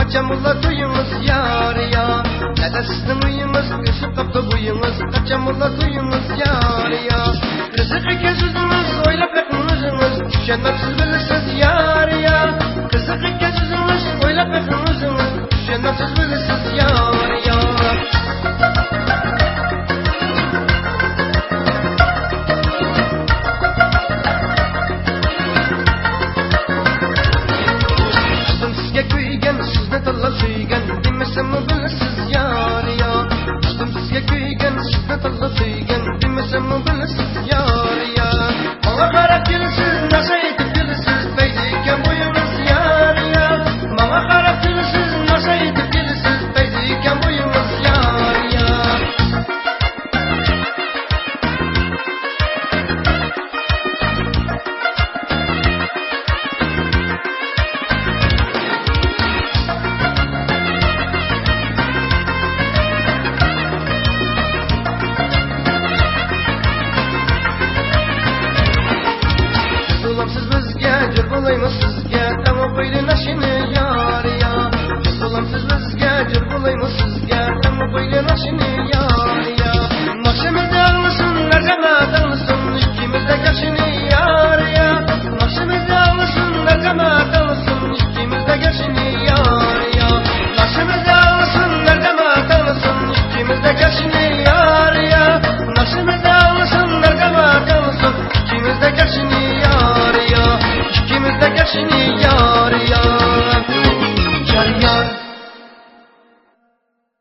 Kaçamulla duyunuz yar ya. Neden sizin uyunuz ısıp kapta buyunuz. Kaçamulla duyunuz yar ya. Kızık iki sözünüz oylap yakınızınız. Düşenler siz bilirsiniz yar ya. Kızık iki sözünüz oylap yakınızınız. Düşenler siz bilirsiniz yar ya. Sizni talla suygan demesem mi bilasiz yar ya. Dostum sizga kuygan sizni talla suygan demesem mi bilasiz yar ya. Bana qarab kelasiz nasha aytib kelasiz payda ekan bo'yingiz yar ya. Bana qarab kelasiz nasha aytib kelasiz payda ekan bo'yingiz yar ya. Siz bizga jur bo'laymiz sizga tamom qo'ydi nashini yar ya. Siz bizga jur bo'laymiz sizga tamom qo'ydi nashini yar ya. Naqshimizda almasınlar jamoat almasın ikkimizda gashini yar ya. Naqshimizda almasınlar jamoat almasın ikkimizda gashini yar ya. Naqshimizda almasınlar jamoat almasın ikkimizda gashini yar ya. Naqshimizda almasınlar jamoat almasın ikkimizda gashini yar. İkimiz de geçini ya.